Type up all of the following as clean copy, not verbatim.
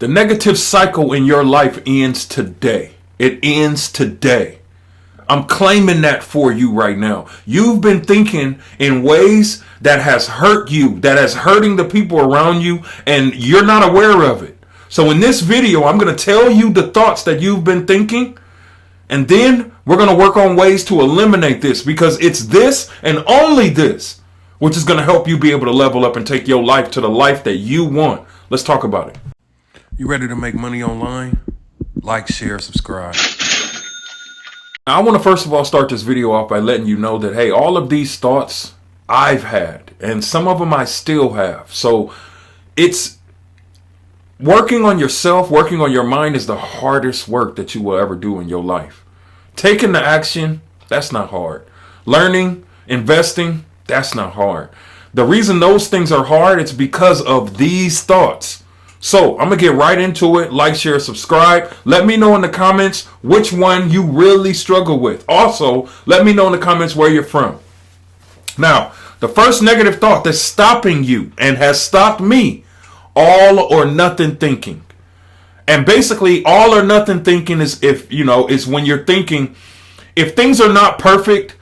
The negative cycle in your life ends today. It ends today. I'm claiming that for you right now. You've been thinking in ways that has hurt you, that is hurting the people around you, and you're not aware of it. So in this video, I'm going to tell you the thoughts that you've been thinking, and then we're going to work on ways to eliminate this, because it's this and only this which is going to help you be able to level up and take your life to the life that you want. Let's talk about it. You ready to make money online? Like, share, subscribe. Now, I want to first of all start this video off by letting you know that, hey, all of these thoughts I've had, and some of them I still have. So it's working on yourself, working on your mind is the hardest work that you will ever do in your life. Taking the action, that's not hard. Learning, investing, that's not hard. The reason those things are hard, it's because of these thoughts. So I'm going to get right into it. Like, share, subscribe. Let me know in the comments which one you really struggle with. Also, let me know in the comments where you're from. Now, the first negative thought that's stopping you and has stopped me, all or nothing thinking. And basically, all or nothing thinking is is when you're thinking, if things are not perfect,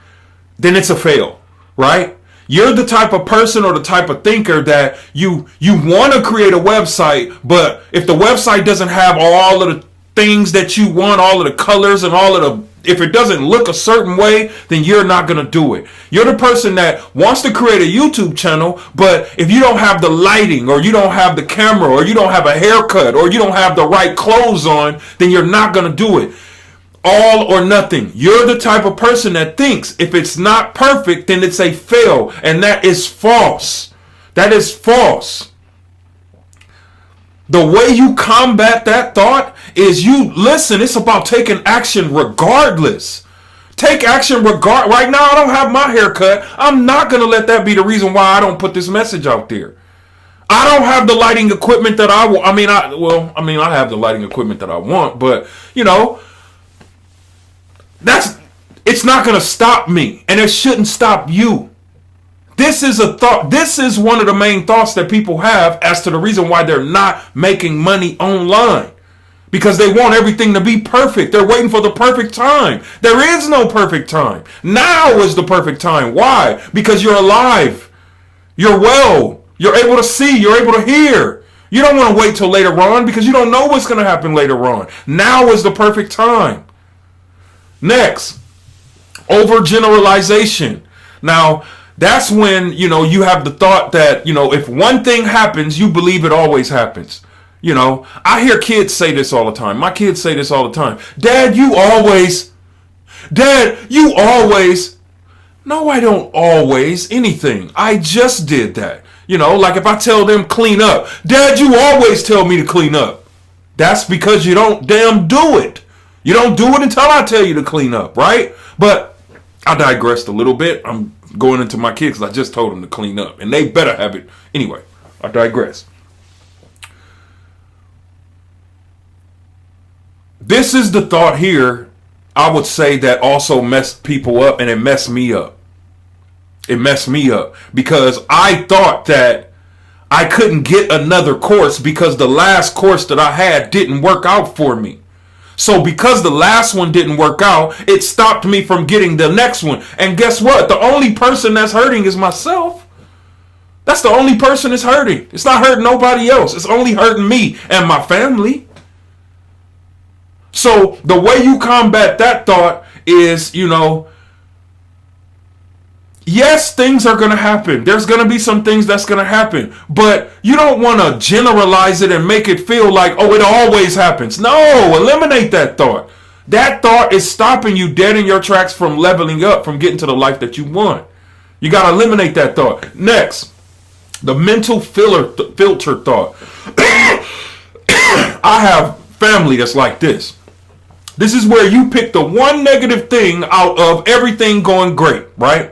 then it's a fail, right? You're the type of person or the type of thinker that you want to create a website, but if the website doesn't have all of the things that you want, all of the colors and all of the, if it doesn't look a certain way, then you're not going to do it. You're the person that wants to create a YouTube channel, but if you don't have the lighting, or you don't have the camera, or you don't have a haircut, or you don't have the right clothes on, then you're not going to do it. All or nothing. You're the type of person that thinks if it's not perfect, then it's a fail. And that is false. That is false. The way you combat that thought is it's about taking action regardless. Take action right now, I don't have my hair cut. I'm not going to let that be the reason why I don't put this message out there. I don't have the lighting equipment that I want. I have the lighting equipment that I want, but it's not going to stop me, and it shouldn't stop you. This is a thought. This is one of the main thoughts that people have as to the reason why they're not making money online, because they want everything to be perfect. They're waiting for the perfect time. There is no perfect time. Now is the perfect time. Why? Because you're alive. You're well. You're able to see. You're able to hear. You don't want to wait till later on, because you don't know what's going to happen later on. Now is the perfect time. Next, overgeneralization. Now, that's when, you have the thought that, if one thing happens, you believe it always happens. I hear kids say this all the time. My kids say this all the time. Dad, you always. No, I don't always anything. I just did that. Like if I tell them clean up. Dad, you always tell me to clean up. That's because you don't damn do it. You don't do it until I tell you to clean up, right? But I digressed a little bit. I'm going into my kids because I just told them to clean up, and they better have it. Anyway, I digress. This is the thought here, I would say, that also messed people up, and it messed me up. It messed me up because I thought that I couldn't get another course because the last course that I had didn't work out for me. So because the last one didn't work out, it stopped me from getting the next one. And guess what? The only person that's hurting is myself. That's the only person that's hurting. It's not hurting nobody else. It's only hurting me and my family. So the way you combat that thought is, yes, things are going to happen. There's going to be some things that's going to happen. But you don't want to generalize it and make it feel like, oh, it always happens. No, eliminate that thought. That thought is stopping you dead in your tracks from leveling up, from getting to the life that you want. You got to eliminate that thought. Next, the mental filter thought. I have family that's like this. This is where you pick the one negative thing out of everything going great, right?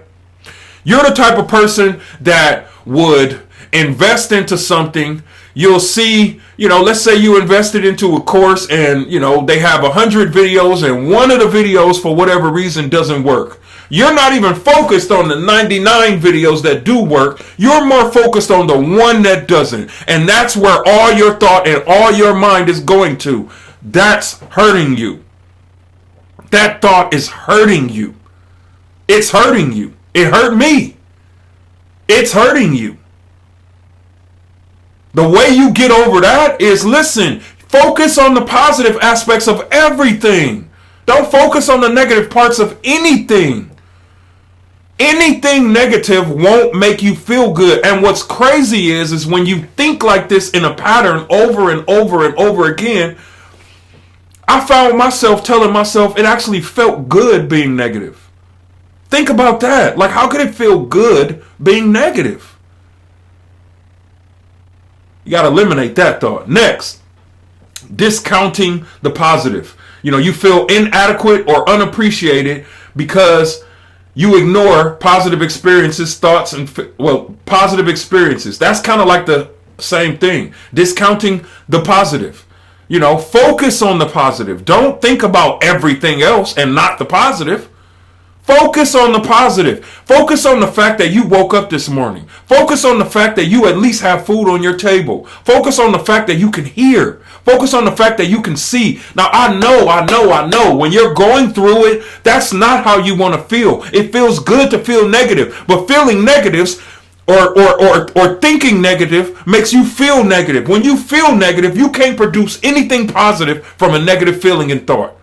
You're the type of person that would invest into something, you'll see, let's say you invested into a course and, they have 100 videos and one of the videos for whatever reason doesn't work. You're not even focused on the 99 videos that do work. You're more focused on the one that doesn't. And that's where all your thought and all your mind is going to. That's hurting you. That thought is hurting you. It's hurting you. It hurt me. It's hurting you. The way you get over that is, listen, focus on the positive aspects of everything. Don't focus on the negative parts of anything. Anything negative won't make you feel good. And what's crazy is when you think like this in a pattern over and over and over again, I found myself telling myself it actually felt good being negative. Think about that. Like, how could it feel good being negative? You got to eliminate that thought. Next, discounting the positive. You feel inadequate or unappreciated because you ignore positive experiences, thoughts, and positive experiences. That's kind of like the same thing. Discounting the positive. Focus on the positive. Don't think about everything else and not the positive. Focus on the positive. Focus on the fact that you woke up this morning. Focus on the fact that you at least have food on your table. Focus on the fact that you can hear. Focus on the fact that you can see. Now, I know. When you're going through it, that's not how you want to feel. It feels good to feel negative. But feeling negatives or thinking negative makes you feel negative. When you feel negative, you can't produce anything positive from a negative feeling and thought.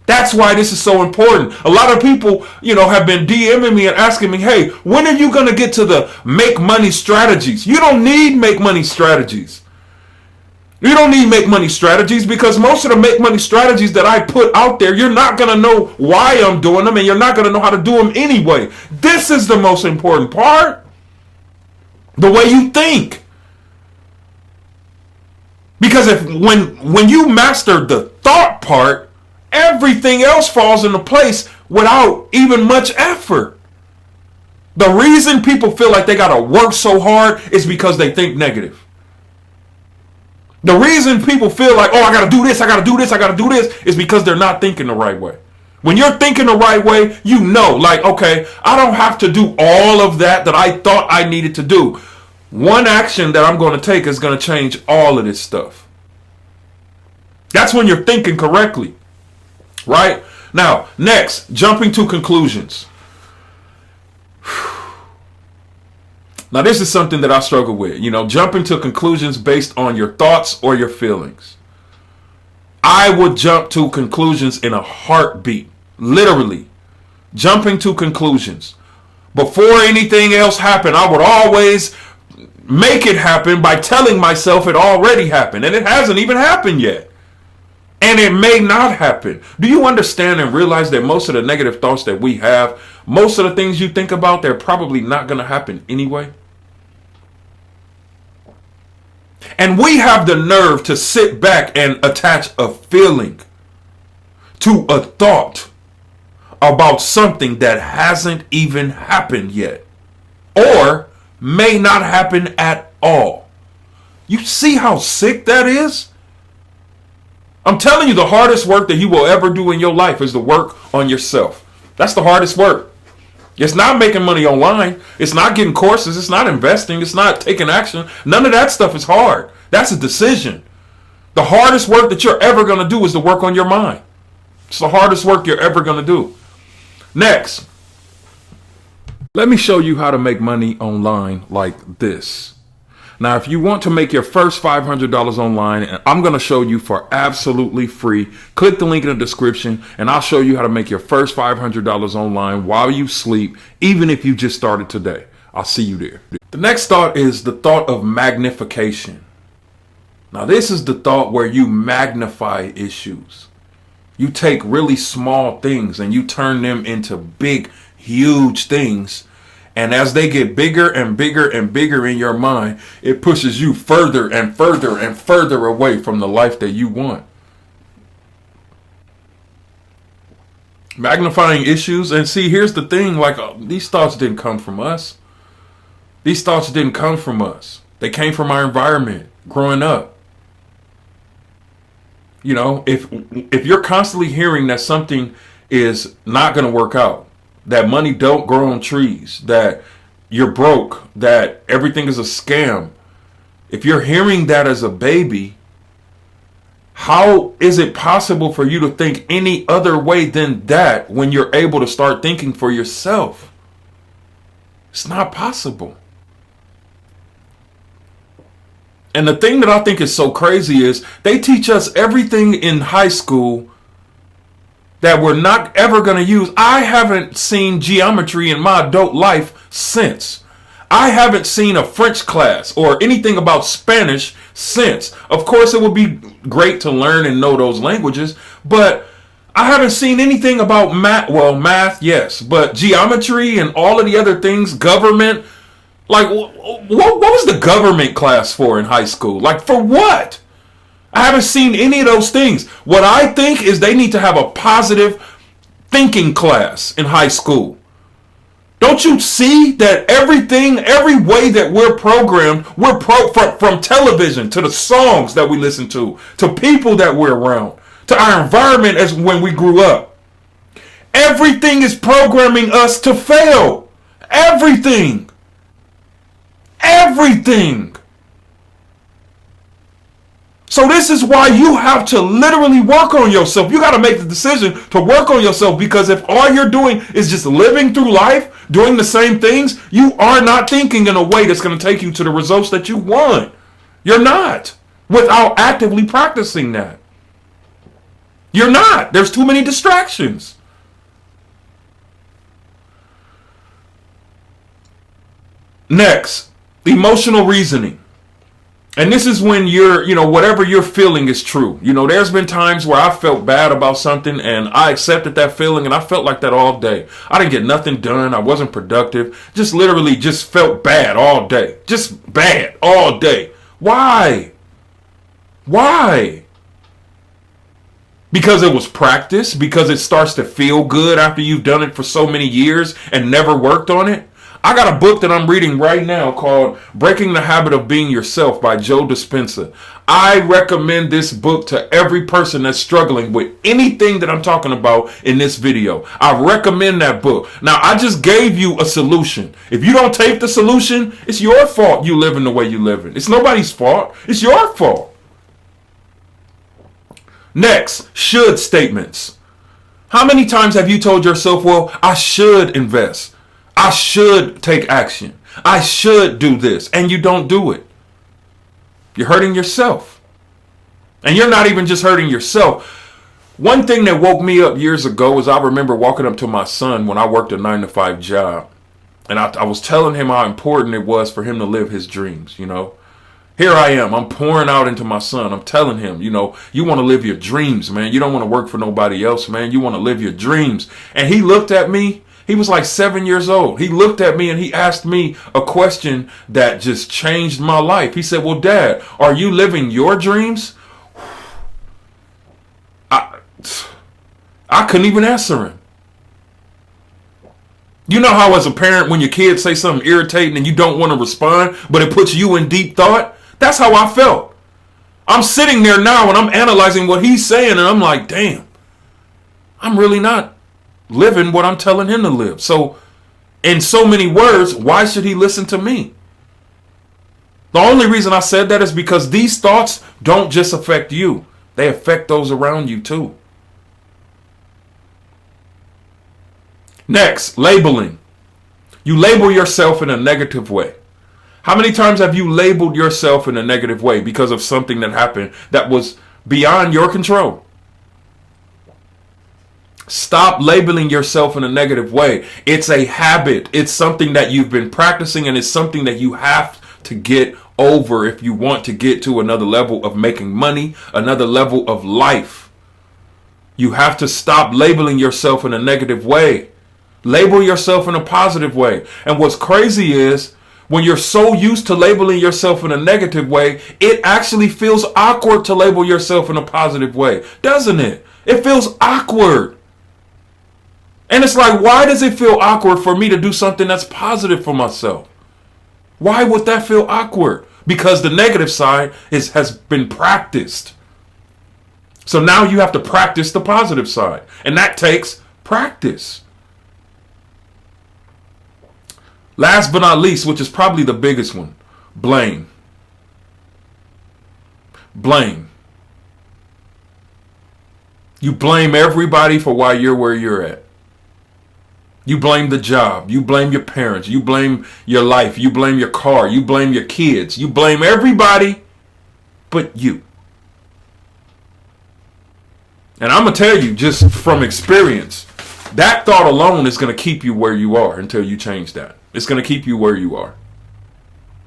That's why this is so important. A lot of people, have been DMing me and asking me, hey, when are you going to get to the make money strategies? You don't need make money strategies. You don't need make money strategies because most of the make money strategies that I put out there, you're not going to know why I'm doing them and you're not going to know how to do them anyway. This is the most important part. The way you think. Because when you master the thought part, everything else falls into place without even much effort. The reason people feel like they got to work so hard is because they think negative. The reason people feel like, I got to do this, I got to do this, I got to do this, is because they're not thinking the right way. When you're thinking the right way, okay, I don't have to do all of that I thought I needed to do. One action that I'm going to take is going to change all of this stuff. That's when you're thinking correctly. Right? Now, next, jumping to conclusions. Now, this is something that I struggle with. Jumping to conclusions based on your thoughts or your feelings. I would jump to conclusions in a heartbeat. Literally. Jumping to conclusions. Before anything else happened, I would always make it happen by telling myself it already happened. And it hasn't even happened yet. And it may not happen. Do you understand and realize that most of the negative thoughts that we have, most of the things you think about, they're probably not going to happen anyway? And we have the nerve to sit back and attach a feeling to a thought about something that hasn't even happened yet. Or may not happen at all. You see how sick that is? I'm telling you, the hardest work that you will ever do in your life is to work on yourself. That's the hardest work. It's not making money online. It's not getting courses. It's not investing. It's not taking action. None of that stuff is hard. That's a decision. The hardest work that you're ever going to do is to work on your mind. It's the hardest work you're ever going to do. Next, let me show you how to make money online like this. Now, if you want to make your first $500 online, and I'm going to show you for absolutely free, click the link in the description and I'll show you how to make your first $500 online while you sleep, even if you just started today. I'll see you there. The next thought is the thought of magnification. Now, this is the thought where you magnify issues. You take really small things and you turn them into big, huge things. And as they get bigger and bigger and bigger in your mind, it pushes you further and further and further away from the life that you want. Magnifying issues. And see, here's the thing, these thoughts didn't come from us. These thoughts didn't come from us. They came from our environment. growing up. You know, if you're constantly hearing that something is not going to work out, that money don't grow on trees, that you're broke, that everything is a scam, if you're hearing that as a baby, how is it possible for you to think any other way than that when you're able to start thinking for yourself? It's not possible. And the thing that I think is so crazy is they teach us everything in high school that we're not ever going to use. I haven't seen geometry in my adult life since. I haven't seen a French class or anything about Spanish since. Of course, it would be great to learn and know those languages, but I haven't seen anything about math. Well, math, yes, but geometry and all of the other things, government. Like, what was the government class for in high school? Like, for what? I haven't seen any of those things. What I think is they need to have a positive thinking class in high school. Don't you see that everything, every way that we're programmed, from television to the songs that we listen to people that we're around, to our environment as when we grew up. Everything is programming us to fail. Everything. Everything. So this is why you have to literally work on yourself. You got to make the decision to work on yourself, because if all you're doing is just living through life, doing the same things, you are not thinking in a way that's going to take you to the results that you want. You're not. Without actively practicing that. You're not. There's too many distractions. Next, emotional reasoning. And this is when whatever you're feeling is true. There's been times where I felt bad about something and I accepted that feeling, and I felt like that all day. I didn't get nothing done. I wasn't productive. Just literally just felt bad all day. Just bad all day. Why? Why? Because it was practice? Because it starts to feel good after you've done it for so many years and never worked on it? I got a book that I'm reading right now called Breaking the Habit of Being Yourself by Joe Dispenza. I recommend this book to every person that's struggling with anything that I'm talking about in this video. I recommend that book. Now, I just gave you a solution. If you don't take the solution, it's your fault you living the way you living. It's nobody's fault. It's your fault. Next, should statements. How many times have you told yourself, well, I should invest? I should take action. I should do this. And you don't do it. You're hurting yourself. And you're not even just hurting yourself. One thing that woke me up years ago is I remember walking up to my son when I worked a 9-to-5 job. And I was telling him how important it was for him to live his dreams, Here I am. I'm pouring out into my son. I'm telling him, you want to live your dreams, man. You don't want to work for nobody else, man. You want to live your dreams. And he looked at me. He was like 7 years old. He looked at me and he asked me a question that just changed my life. He said, well, Dad, are you living your dreams? I couldn't even answer him. You know how as a parent, when your kids say something irritating and you don't want to respond, but it puts you in deep thought? That's how I felt. I'm sitting there now and I'm analyzing what he's saying and I'm like, damn, I'm really not living what I'm telling him to live. So, in so many words, why should he listen to me? The only reason I said that is because these thoughts don't just affect you. They affect those around you too. Next, labeling. You label yourself in a negative way. How many times have you labeled yourself in a negative way because of something that happened that was beyond your control? Stop labeling yourself in a negative way. It's a habit. It's something that you've been practicing, and it's something that you have to get over if you want to get to another level of making money, another level of life. You have to stop labeling yourself in a negative way. Label yourself in a positive way. And what's crazy is when you're so used to labeling yourself in a negative way, it actually feels awkward to label yourself in a positive way, doesn't it? It feels awkward. And it's like, why does it feel awkward for me to do something that's positive for myself? Why would that feel awkward? because the negative side has been practiced. So now you have to practice the positive side, and that takes practice. Last but not least, which is probably the biggest one, blame. Blame. You blame everybody for why you're where you're at. You blame the job. You blame your parents. You blame your life. You blame your car. You blame your kids. You blame everybody but you. And I'm going to tell you, just from experience, that thought alone is going to keep you where you are until you change that. It's going to keep you where you are.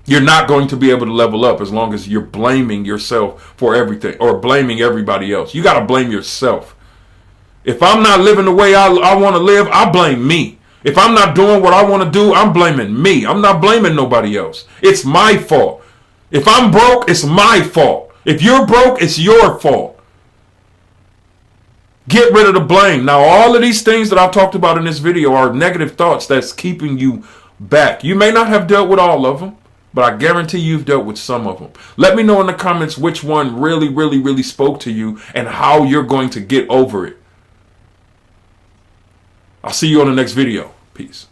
You're not going to be able to level up as long as you're blaming yourself for everything or blaming everybody else. You got to blame yourself. If I'm not living the way I want to live, I blame me. If I'm not doing what I want to do, I'm blaming me. I'm not blaming nobody else. It's my fault. If I'm broke, it's my fault. If you're broke, it's your fault. Get rid of the blame. Now, all of these things that I've talked about in this video are negative thoughts that's keeping you back. You may not have dealt with all of them, but I guarantee you've dealt with some of them. Let me know in the comments which one really, really, really spoke to you and how you're going to get over it. I'll see you on the next video. Peace.